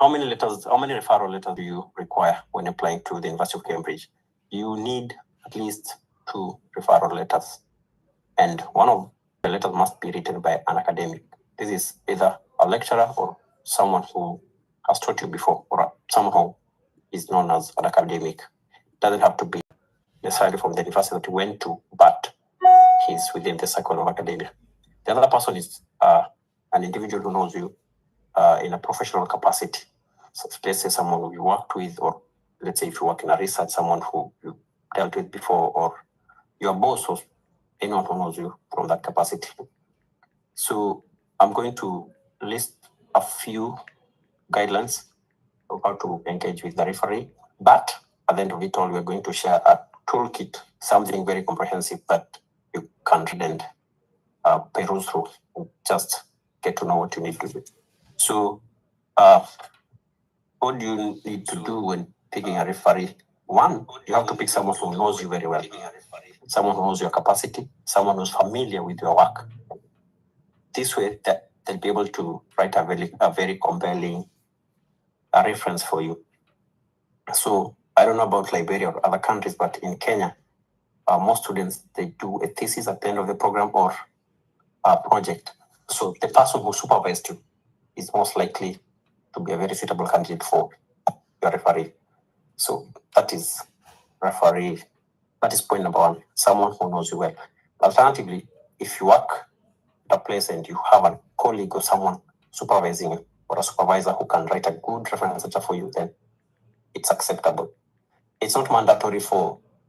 how many referral letters do you require when applying to the University of Cambridge? You need at least 2 referral letters. And one of the letters must be written by an academic. This is either a lecturer or someone who has taught you before, or someone who is known as an academic. It doesn't have to be necessarily from the university that you went to, but he's within the circle of academia. The other person is an individual who knows you in a professional capacity. So let's say someone who you worked with, or let's say if you work in a research, someone who you dealt with before, or your boss, or anyone who knows you from that capacity. So I'm going to list a few guidelines of how to engage with the referee, but at the end of it all, we're going to share a toolkit, something very comprehensive that you can read and peruse through, and just get to know what you need to do. So what do you need to do when picking a referee? One, you have to pick someone who knows you very well, someone who knows your capacity, someone who's familiar with your work. This way, that they'll be able to write a very compelling reference for you. So I don't know about Liberia or other countries, but in Kenya, most students, they do a thesis at the end of the program or a project. So the person who supervised you is most likely to be a very suitable candidate for your referee. So that is referee. That is point number one, someone who knows you well. Alternatively, if you work at a place and you have a colleague or someone supervising you, or a supervisor who can write a good reference letter for you, then it's acceptable. It's not mandatory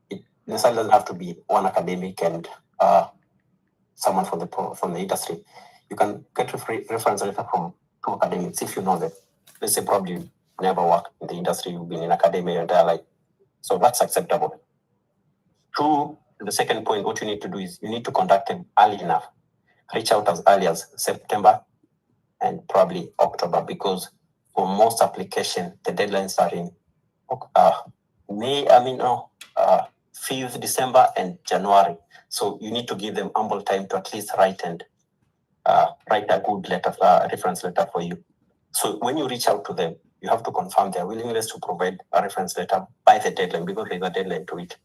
it necessarily doesn't have to be one academic and someone from the industry. You can get reference letter from 2 academics if you know them. Let's say probably you never worked in the industry, you've been in academia your entire life. So that's acceptable. 2, the second point, what you need to do is you need to contact them early enough. Reach out as early as September and probably October, because for most applications, the deadlines are in 5th December and January. So you need to give them ample time to at least write a good letter, reference letter for you. So when you reach out to them, you have to confirm their willingness to provide a reference letter by the deadline, because there's a deadline to it.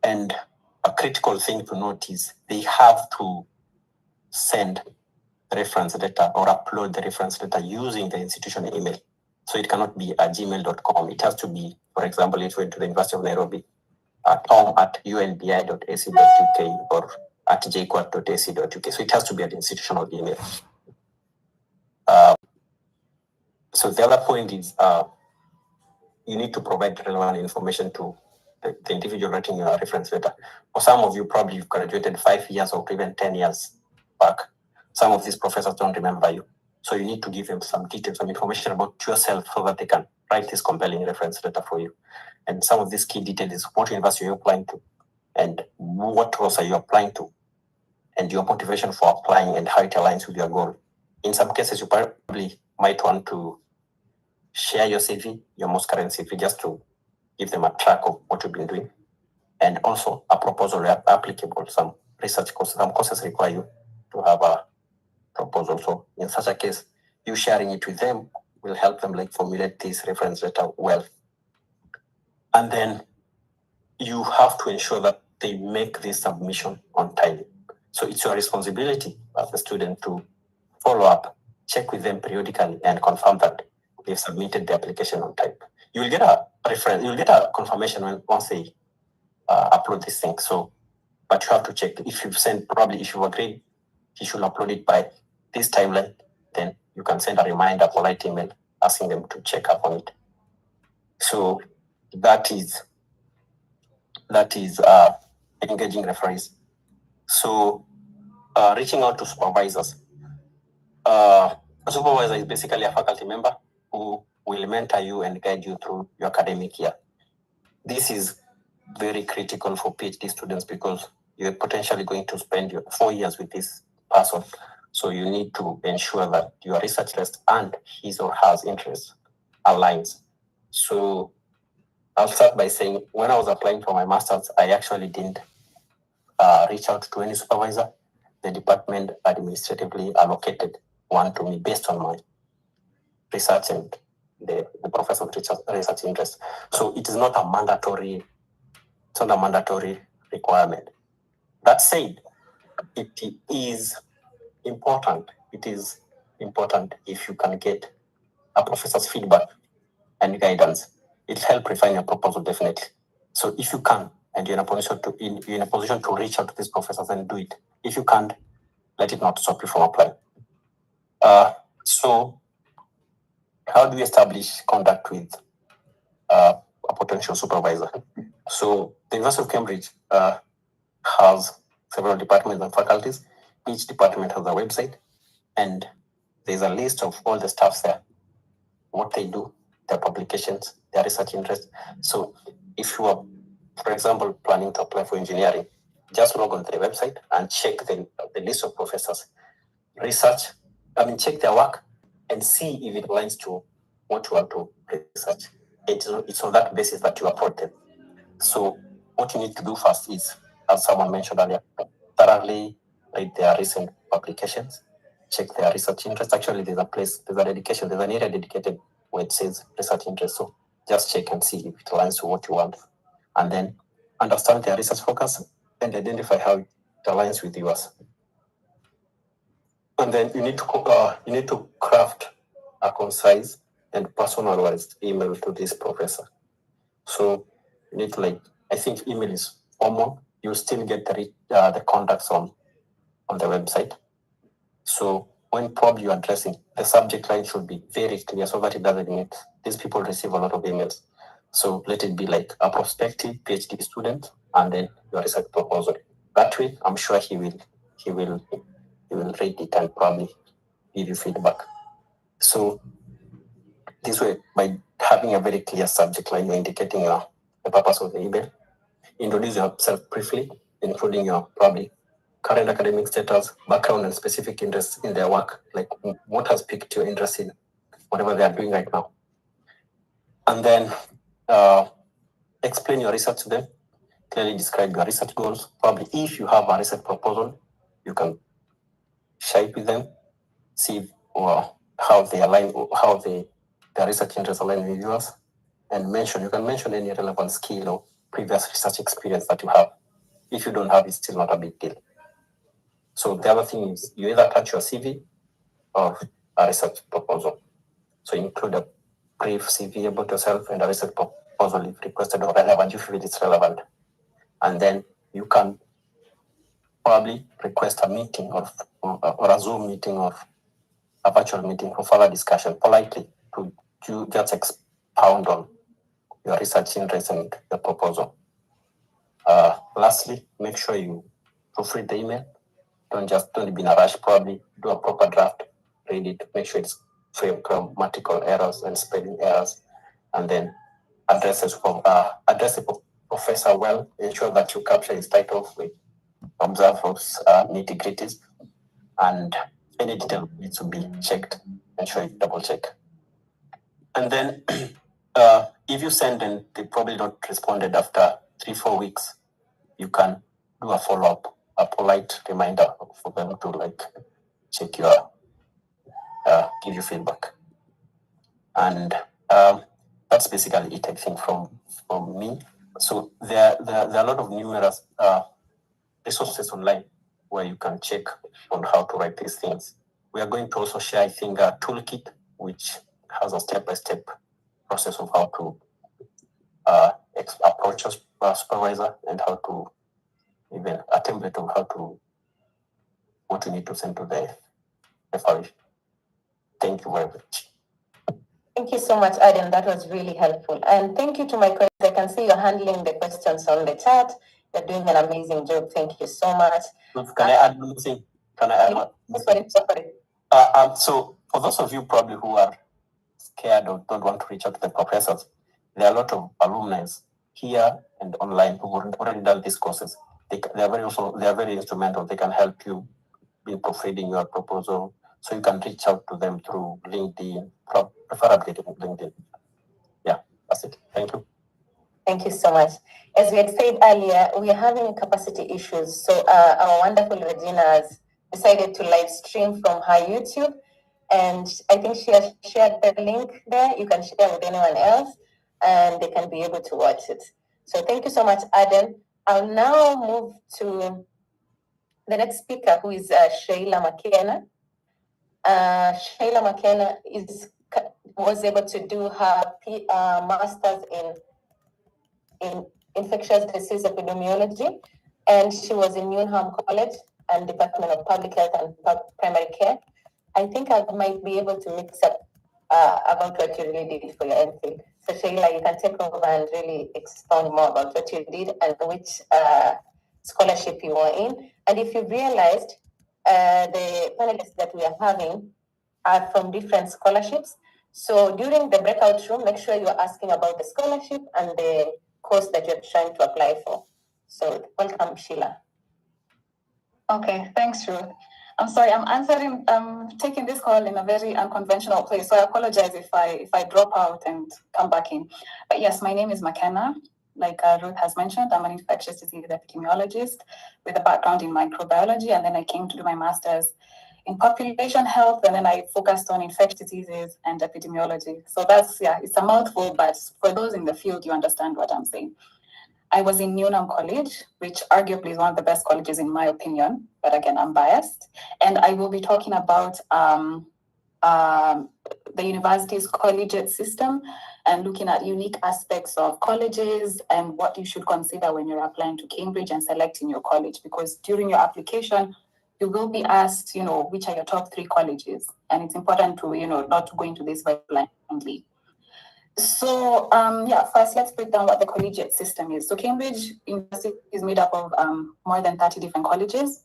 And a critical thing to note is they have to send the reference letter or upload the reference letter using the institutional email. So it cannot be a gmail.com. It has to be, for example, if you went to the University of Nairobi, tom@unbi.ac.uk or at jquat.ac.uk. So it has to be an institutional email. So the other point is you need to provide relevant information to the individual writing your reference letter. For some of you, probably you've graduated 5 years or even 10 years back. Some of these professors don't remember you. So you need to give them some details, some information about yourself so that they can write this compelling reference letter for you. And some of these key details is what university you're applying to, and what course are you applying to, and your motivation for applying and how it aligns with your goal. In some cases, you probably might want to share your CV, your most current CV, just to give them a track of what you've been doing. And also a proposal applicable. Some research courses, some courses require you to have a proposal. So in such a case, you sharing it with them will help them formulate this reference letter well. And then you have to ensure that they make this submission on time. So it's your responsibility as a student to follow up, check with them periodically, and confirm that they've submitted the application on time. You will get a reference, you'll get a confirmation once they upload this thing. So, but you have to check if you've sent, probably if you've agreed, you should upload it by this timeline, then you can send a reminder, polite email, asking them to check up on it. So that is engaging referees. So reaching out to supervisors. A supervisor is basically a faculty member who will mentor you and guide you through your academic year. This is very critical for PhD students because you're potentially going to spend your 4 years with this person. So you need to ensure that your research list and his or her interests aligns. So I'll start by saying when I was applying for my master's, I actually didn't reach out to any supervisor. The department administratively allocated one to me based on my research and the professor of research interest. So it is not a mandatory, it's not a mandatory requirement. That said, it is important. It is important if you can get a professor's feedback and guidance. It'll help refine your proposal definitely. So if you can, and you're in a position to reach out to these professors and do it. If you can't, let it not stop you from applying. So how do we establish contact with a potential supervisor? So the University of Cambridge has several departments and faculties. Each department has a website, and there's a list of all the staffs there, what they do, their publications, their research interests. So if you are, for example, planning to apply for engineering, just log on to the website and check the list of professors. Check their work and see if it aligns to what you want to research. It's on that basis that you approach them. So what you need to do first is, as someone mentioned earlier, thoroughly read their recent publications, check their research interest. Actually, there's an area dedicated where it says research interest. So just check and see if it aligns to what you want. And then understand their research focus and identify how it aligns with yours. And then you need to craft a concise and personalized email to this professor. So you need to I think email is common. You still get the contacts on the website. So when probably you're addressing, the subject line should be very clear so that it doesn't need. These people receive a lot of emails. So let it be like a prospective PhD student and then your research proposal. That way, I'm sure he will read it and probably give you feedback. So this way, by having a very clear subject line, you're indicating the purpose of the email. Introduce yourself briefly, including your probably current academic status, background, and specific interests in their work, like what has piqued your interest in whatever they are doing right now. And then explain your research to them, clearly describe your research goals. Probably if you have a research proposal, you can share it with them, see how they align, how their research interests align with yours, and you can mention any relevant skill or previous research experience that you have. If you don't have, it's still not a big deal. So the other thing is you either attach your CV or a research proposal. So include a brief CV about yourself and a research proposal if requested or relevant, if it is relevant. And then you can probably request a meeting or a Zoom meeting or a virtual meeting for further discussion, politely, to just expound on your research interest and the proposal. Lastly, make sure you proofread the email. Don't be in a rush. Probably do a proper draft, read it, make sure it's free of grammatical errors and spelling errors, and then address the professor well. Ensure that you capture his title with observers, nitty-gritties, and any detail needs to be checked. Ensure you double check. And then if you send and they probably not responded after 3-4 weeks, you can do a follow-up, a polite reminder for them to check your, give you feedback. And that's basically it, I think, from me. So there are a lot of numerous resources online where you can check on how to write these things. We are going to also share, I think, a toolkit which has a step-by-step process of how to approach a supervisor and how to even a template of what you need to send to the FRE. Thank you very much. Thank you so much, Adam. That was really helpful. And thank you to my colleagues. I can see you're handling the questions on the chat. You're doing an amazing job. Thank you so much. Can I add one thing? So for those of you probably who are scared or don't want to reach out to the professors, there are a lot of alumni here and online who have already done these courses. They are very instrumental. They can help you in proofreading your proposal. So you can reach out to them through LinkedIn, preferably LinkedIn. Yeah, that's it. Thank you. Thank you so much. As we had said earlier, we are having capacity issues. So our wonderful Regina has decided to live stream from her YouTube. And I think she has shared the link there. You can share with anyone else and they can be able to watch it. So thank you so much, Aden. I'll now move to the next speaker, who is Sheila McKenna. Sheila McKenna was able to do her master's in infectious disease epidemiology, and she was in Newnham College and Department of Public Health and Primary Care. I think I might be able to mix up about what you really did for your MPhil. So Sheila, you can take over and really expound more about what you did and which scholarship you were in. And if you realized, the panelists that we are having are from different scholarships. So during the breakout room, make sure you're asking about the scholarship and the course that you're trying to apply for. So welcome, Sheila. Okay, thanks, Ruth. I'm sorry, I'm taking this call in a very unconventional place, so I apologize if I drop out and come back in. But yes, my name is McKenna. Like Ruth has mentioned, I'm an infectious disease epidemiologist with a background in microbiology, and then I came to do my master's in population health, and then I focused on infectious diseases and epidemiology. So that's, it's a mouthful, but for those in the field, you understand what I'm saying. I was in Newnham College, which arguably is one of the best colleges in my opinion, but again, I'm biased. And I will be talking about the university's collegiate system and looking at unique aspects of colleges and what you should consider when you're applying to Cambridge and selecting your college. Because during your application, you will be asked, which are your top 3 colleges. And it's important to, not to go into this very blindly. So, first let's break down what the collegiate system is. So Cambridge University is made up of more than 30 different colleges,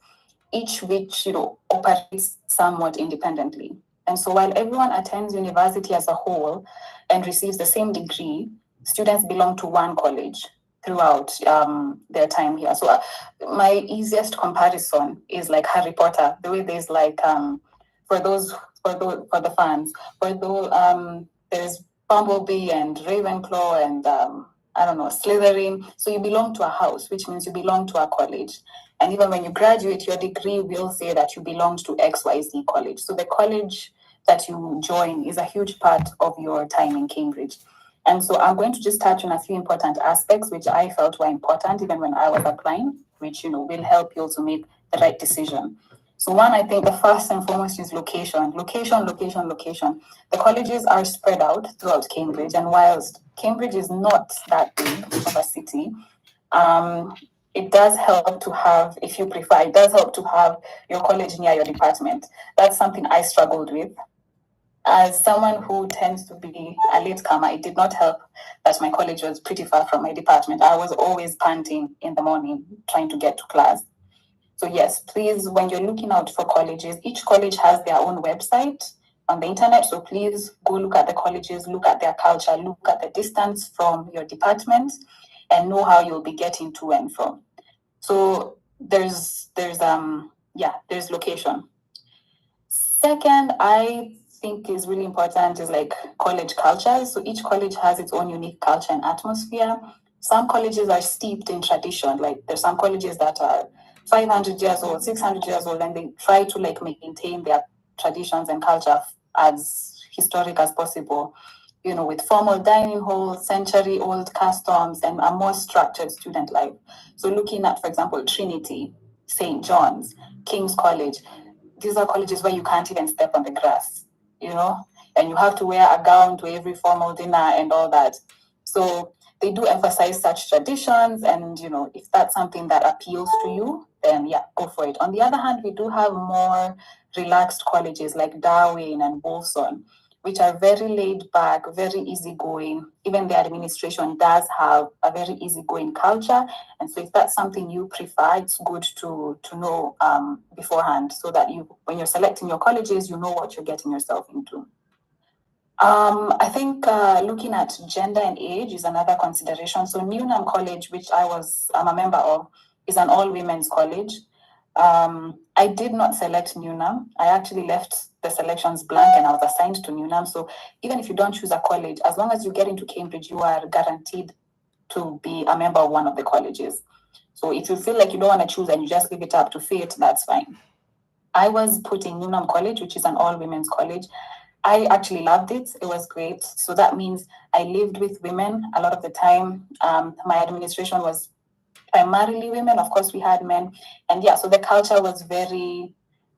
each which, operates somewhat independently. And so while everyone attends university as a whole and receives the same degree, students belong to one college throughout their time here. So my easiest comparison is like Harry Potter, the way there's like, for the fans, there's Bumblebee and Ravenclaw and Slytherin. So you belong to a house, which means you belong to a college. And even when you graduate, your degree will say that you belong to XYZ college. So the college that you join is a huge part of your time in Cambridge. And so I'm going to just touch on a few important aspects which I felt were important even when I was applying, which will help you also make the right decision. So one, I think the first and foremost is location. Location. The colleges are spread out throughout Cambridge, and whilst Cambridge is not that big of a city, it does help to have, if you prefer, it does help to have your college near your department. That's something I struggled with. As someone who tends to be a latecomer, it did not help that my college was pretty far from my department. I was always panting in the morning trying to get to class. So yes, please, when you're looking out for colleges, each college has their own website on the internet. So please go look at the colleges, look at their culture, look at the distance from your department, and know how you'll be getting to and from. So there's location. Second, I think is really important is like college culture. So each college has its own unique culture and atmosphere. Some colleges are steeped in tradition. Like there's some colleges that are 500 years old, 600 years old, and they try to like maintain their traditions and culture as historic as possible, with formal dining halls, century-old customs, and a more structured student life. So looking at, for example, Trinity, St. John's, King's College, these are colleges where you can't even step on the grass, and you have to wear a gown to every formal dinner and all that. So they do emphasize such traditions, and if that's something that appeals to you, then go for it. On the other hand, we do have more relaxed colleges like Darwin and Wolfson, which are very laid back, very easygoing. Even the administration does have a very easygoing culture. And so if that's something you prefer, it's good to know beforehand so that when you're selecting your colleges, you know what you're getting yourself into. I think looking at gender and age is another consideration. So Newnham College, which I'm a member of, is an all-women's college. I did not select Newnham. I actually left the selections blank and I was assigned to Newnham. So even if you don't choose a college, as long as you get into Cambridge, you are guaranteed to be a member of one of the colleges. So if you feel like you don't want to choose and you just leave it up to fate, that's fine. I was put in Newnham College, which is an all-women's college. I actually loved it. It was great. So that means I lived with women a lot of the time. My administration was primarily women. Of course, we had men. And yeah, so the culture was very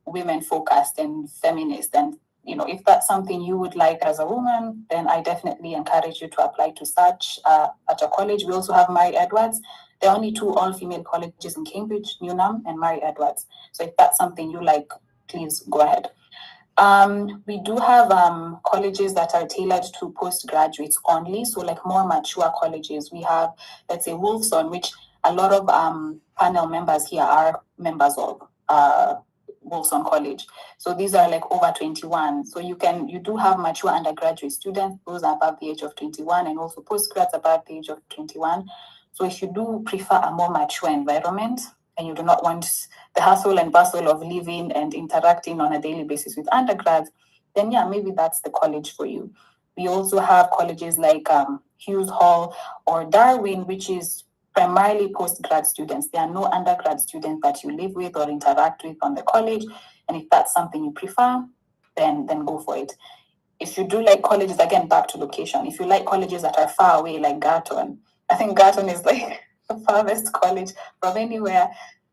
women focused and feminist. And, if that's something you would like as a woman, then I definitely encourage you to apply to such at your college. We also have Mary Edwards. There are only 2 all-female colleges in Cambridge, Newnham and Mary Edwards. So if that's something you like, please go ahead. We do have colleges that are tailored to postgraduates only, so like more mature colleges. We have, let's say, Wolfson, which a lot of panel members here are members of Wolfson College. So these are like over 21. So you do have mature undergraduate students, those are above the age of 21, and also postgrads above the age of 21. So if you do prefer a more mature environment, and you do not want the hustle and bustle of living and interacting on a daily basis with undergrads, then yeah, maybe that's the college for you. We also have colleges like Hughes Hall or Darwin, which is primarily postgrad students. There are no undergrad students that you live with or interact with on the college. And if that's something you prefer, then go for it. If you do like colleges, again, back to location. If you like colleges that are far away, like Garton, I think Garton is like the farthest college from anywhere.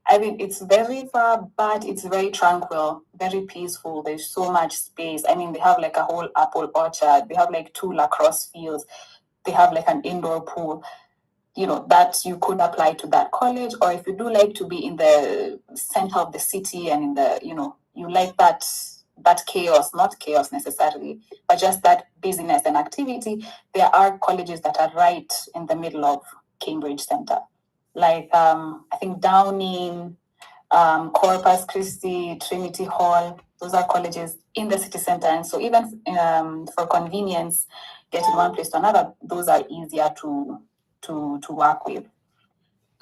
I mean, it's very far, but it's very tranquil, very peaceful. There's so much space. I mean, they have like a whole apple orchard. They have like 2 lacrosse fields. They have like an indoor pool, that you could apply to that college. Or if you do like to be in the center of the city and in the, you like that chaos, not chaos necessarily, but just that busyness and activity, there are colleges that are right in the middle of Cambridge Center. Like, I think Downing, Corpus Christi, Trinity Hall, those are colleges in the city center. And so even for convenience, getting one place to another, those are easier to work with.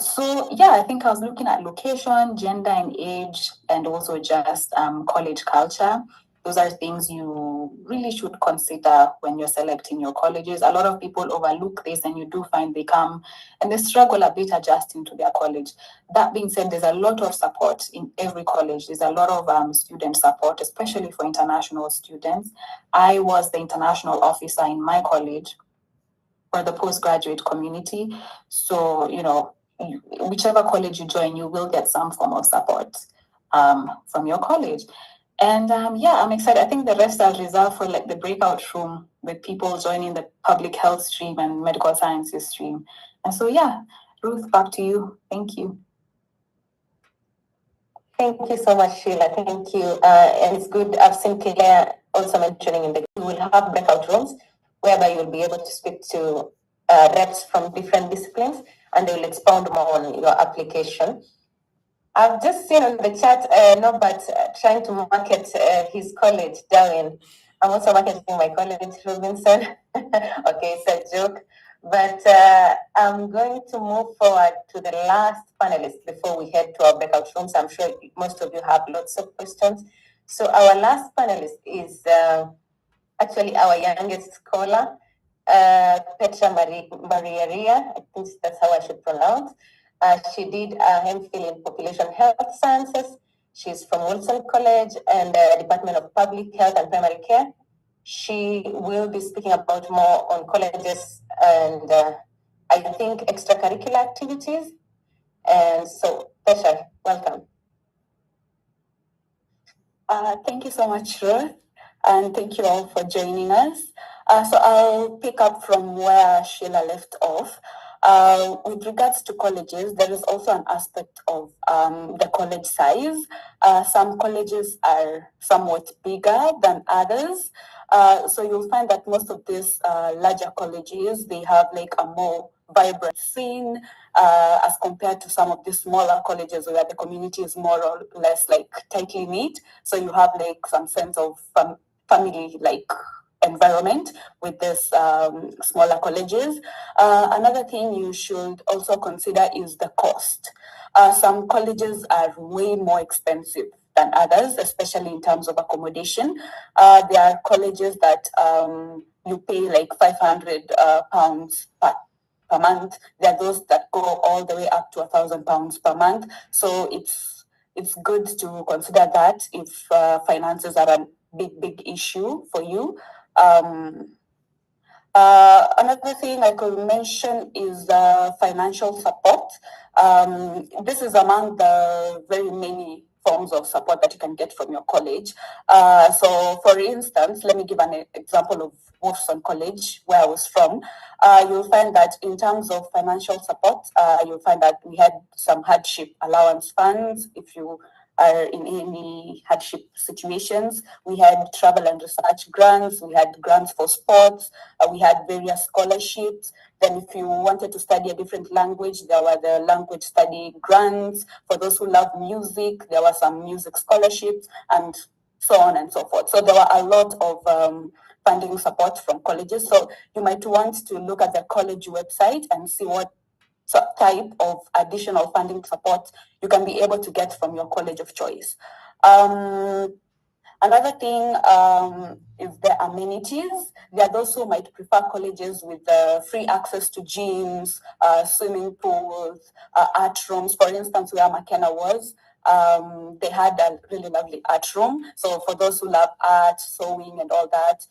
So yeah, I think I was looking at location, gender and age, and also just college culture. Those are things you really should consider when you're selecting your colleges. A lot of people overlook this, and you do find they come and they struggle a bit adjusting to their college. That being said, there's a lot of support in every college. There's a lot of student support, especially for international students. I was the international officer in my college for the postgraduate community. So, whichever college you join, you will get some form of support from your college. And yeah, I'm excited. I think the rest are reserved for like the breakout room with people joining the public health stream and medical sciences stream. And so, yeah, Ruth, back to you. Thank you. Thank you so much, Sheila. Thank you. And it's good. I've seen Claire also mentioning in the we will have breakout rooms whereby you'll be able to speak to reps from different disciplines, and they will expound more on your application. I've just seen on the chat, Norbert trying to market his college, Darwin. I'm also marketing my college, Robinson. Okay, it's a joke. But I'm going to move forward to the last panelist before we head to our breakout rooms. I'm sure most of you have lots of questions. So our last panelist is actually our youngest scholar, Petra Mariaria. I think that's how I should pronounce. She did a MPhil in Population Health Sciences. She's from Wilson College and the Department of Public Health and Primary Care. She will be speaking about more on colleges and I think extracurricular activities. And so, Petra, welcome. Thank you so much, Ruth, and thank you all for joining us. So I'll pick up from where Sheila left off. With regards to colleges, there is also an aspect of the college size. Some colleges are somewhat bigger than others. So you'll find that most of these larger colleges, they have like a more vibrant scene as compared to some of the smaller colleges where the community is more or less like tightly knit. So you have like some sense of family like environment with these smaller colleges. Another thing you should also consider is the cost. Some colleges are way more expensive than others, especially in terms of accommodation. There are colleges that you pay like £500 per month. There are those that go all the way up to £1,000 per month. So it's it's good to consider that if finances are a big issue for you. Another thing I could mention is financial support. This is among the very many forms of support that you can get from your college. So, for instance, let me give an example of Wolfson College, where I was from. You'll find that in terms of financial support, you'll find that we had some hardship allowance funds if you are in any hardship situations. We had travel and research grants, we had grants for sports, we had various scholarships. Then if you wanted to study a different language, there were the language study grants. For those who love music, there were some music scholarships and so on and so forth. So there were a lot of funding support from colleges. So you might want to look at the college website and see what type of additional funding support you can be able to get from your college of choice. Another thing is the amenities. There are those who might prefer colleges with free access to gyms, swimming pools, art rooms. For instance, where McKenna was, they had a really lovely art room. So for those who love art, sewing and all that,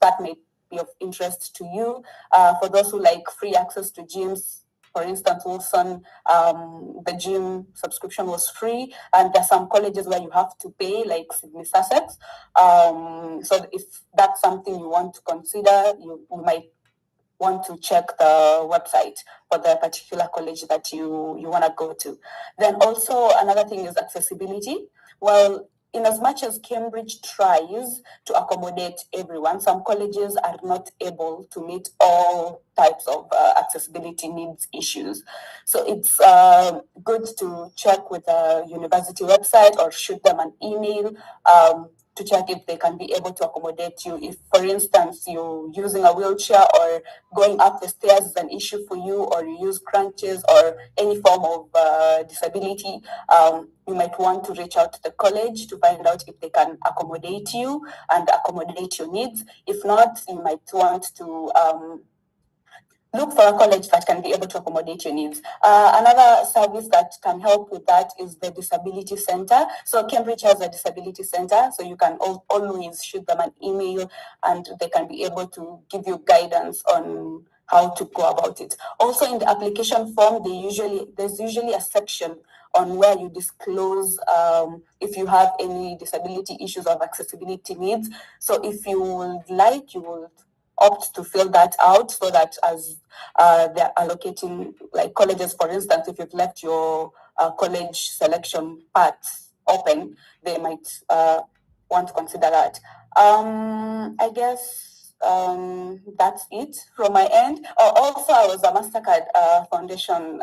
that may be of interest to you. For those who like free access to gyms, for instance, Wilson, the gym subscription was free, and there are some colleges where you have to pay, like Sydney Sussex. So if that's something you want to consider, you might want to check the website for the particular college that you want to go to. Then also another thing is accessibility. Well, in as much as Cambridge tries to accommodate everyone, some colleges are not able to meet all types of accessibility needs issues. So it's good to check with the university website or shoot them an email to check if they can be able to accommodate you. If, for instance, you're using a wheelchair or going up the stairs is an issue for you, or you use crutches or any form of disability, you might want to reach out to the college to find out if they can accommodate you and accommodate your needs. If not, you might want to look for a college that can be able to accommodate your needs. Another service that can help with that is the Disability Center. So Cambridge has a Disability Center, so you can always shoot them an email and they can be able to give you guidance on how to go about it. Also in the application form, there's usually a section on where you disclose if you have any disability issues or accessibility needs. So if you would like, you will opt to fill that out so that as they're allocating, like colleges, for instance, if you've left your college selection parts open, they might want to consider that. I guess that's it from my end. Also, I was a MasterCard Foundation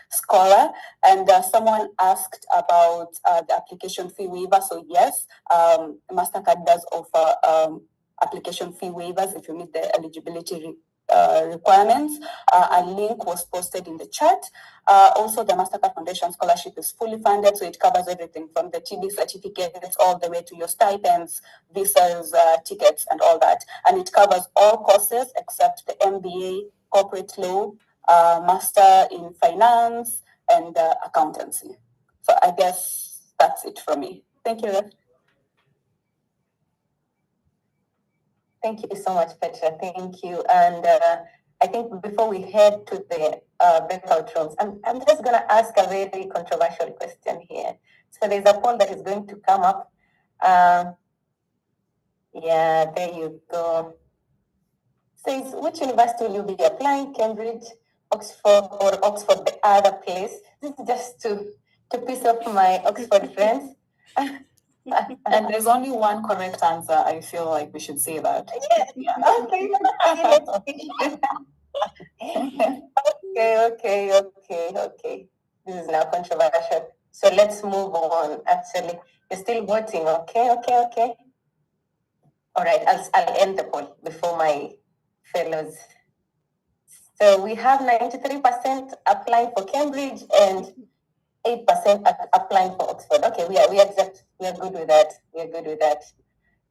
scholar, and someone asked about the application fee waiver. So yes, MasterCard does offer application fee waivers if you meet the eligibility requirements. A link was posted in the chat. Also, the MasterCard Foundation scholarship is fully funded, so it covers everything from the TB certificates all the way to your stipends, visas, tickets, and all that. And it covers all courses except the MBA, corporate law, master in finance, and accountancy. So I guess that's it from me. Thank you. Thank you so much, Petra. Thank you. And I think before we head to the breakout rooms, I'm just going to ask a very controversial question here. So there's a poll that is going to come up. Yeah, there you go. Says, which university will you be applying? Cambridge, Oxford, or Oxford, the other place? This is just to piss off my Oxford friends. And there's only one correct answer. I feel like we should say that. Yeah. Okay. This is now controversial. So let's move on. Actually, you're still voting. Okay. All right. I'll end the poll before my fellows. So we have 93% applying for Cambridge and 8% applying for Oxford. Okay, we are good with that.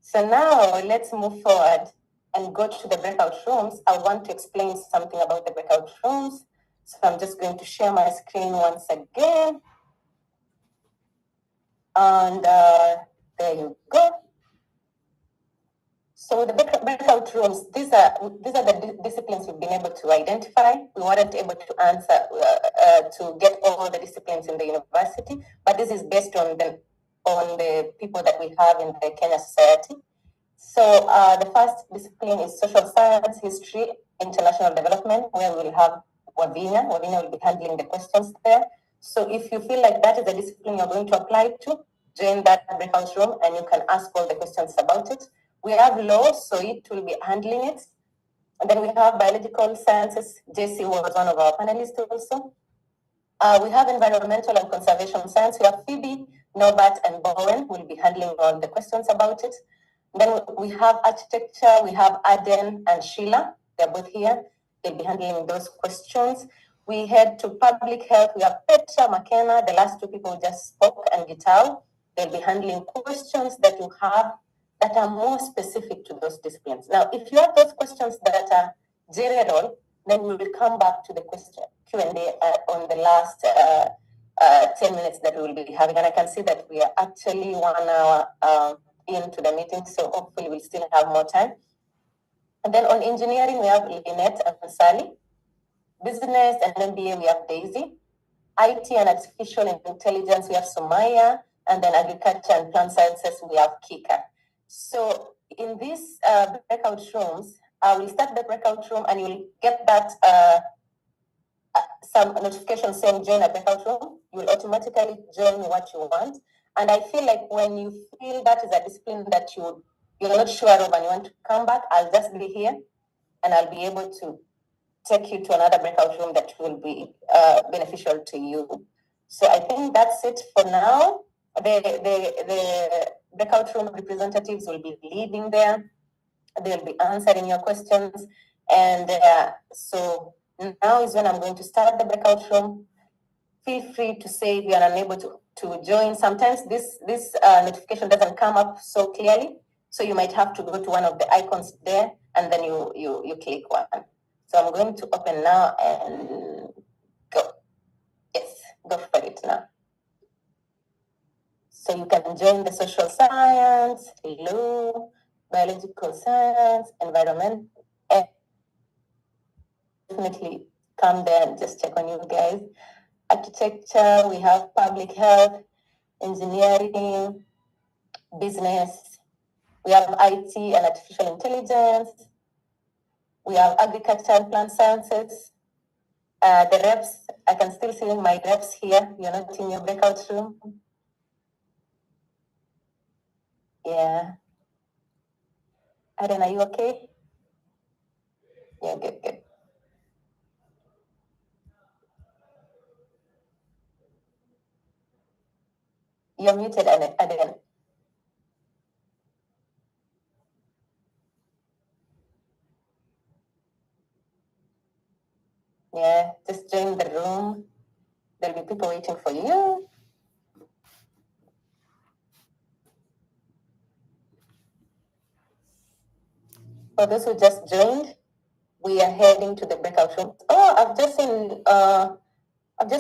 So now let's move forward and go to the breakout rooms. I want to explain something about the breakout rooms. So I'm just going to share my screen once again. And there you go. So the breakout rooms, these are the disciplines we've been able to identify. We weren't able to answer to get all the disciplines in the university, but this is based on the people that we have in the Kenya society. So the first discipline is social science, history, international development, where we'll have Wavinya. Wavinya will be handling the questions there. So if you feel like that is a discipline you're going to apply to, join that breakout room and you can ask all the questions about it. We have law, so it will be handling it. And then we have biological sciences. JC was one of our panelists also. We have environmental and conservation science. We have Phoebe, Norbert, and Bowen will be handling all the questions about it. Then we have architecture. We have Aden and Sheila. They're both here. They'll be handling those questions. We head to public health. We have Petra, McKenna, the last two people who just spoke, and Gitao. They'll be handling questions that you have that are more specific to those disciplines. Now, if you have those questions that are general, then we will come back to the question Q&A on the last 10 minutes that we will be having. And I can see that we are actually 1 hour into the meeting, so hopefully we'll still have more time. And then on engineering, we have Lynette and Sally. Business and MBA, we have Daisy. IT and artificial intelligence, we have Sumaya. And then agriculture and plant sciences, we have Kika. So in these breakout rooms, we'll start the breakout room and you'll get that some notification saying join a breakout room. You'll automatically join what you want. And I feel like when you feel that is a discipline that you're not sure of and you want to come back, I'll just be here and I'll be able to take you to another breakout room that will be beneficial to you. So I think that's it for now. The breakout room representatives will be leading there. They'll be answering your questions. And so now is when I'm going to start the breakout room. Feel free to say if you are unable to join. Sometimes this notification doesn't come up so clearly. So you might have to go to one of the icons there and then you click one. So I'm going to open now and go. Yes, go for it now. So you can join the social science, law, biological science, environment. And definitely come there and just check on you guys. Architecture, we have public health, engineering, business. We have IT and artificial intelligence. We have agriculture and plant sciences. The reps, I can still see my reps here. You're not in your breakout room. Yeah. Aaron, are you okay? Yeah, good. You're muted, Aaron. Yeah, just join the room. There'll be people waiting for you. For those who just joined, we are heading to the breakout room. Oh, I've just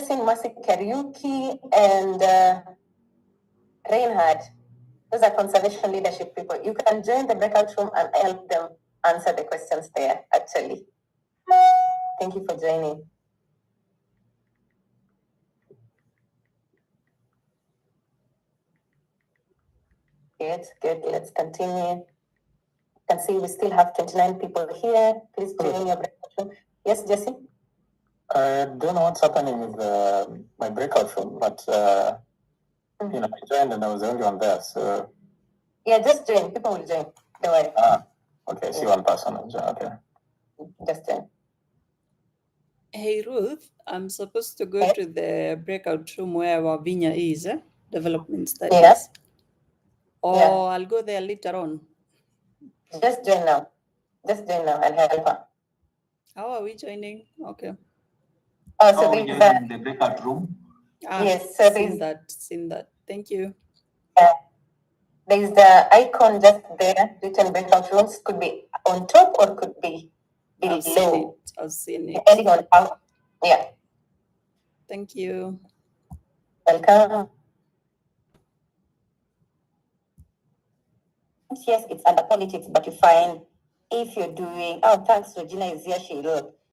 seen Mercy Kariuki and Reinhard. Those are conservation leadership people. You can join the breakout room and help them answer the questions there, actually. Thank you for joining. Good. Let's continue. You can see we still have 29 people here. Please join your breakout room. Yes, Jesse? I don't know what's happening with my breakout room, but I joined and I was the only one there. So yeah, just join. People will join. Don't worry. Okay. I see one person. Okay. Just join. Hey Ruth, I'm supposed to go to the breakout room where Wavinya is, development studies. Yes. Or I'll go there later on. Just join now. And help her. How are we joining? Okay. Oh, so there's in the breakout room. Yes, so seen that. Thank you. There's the icon just there, written breakout rooms. Could be on top or could be below. I've seen it. Depending on how. Yeah. Thank you. Welcome. yes, it's under politics, but you find if you're doing, oh, thanks, Regina is here, she wrote.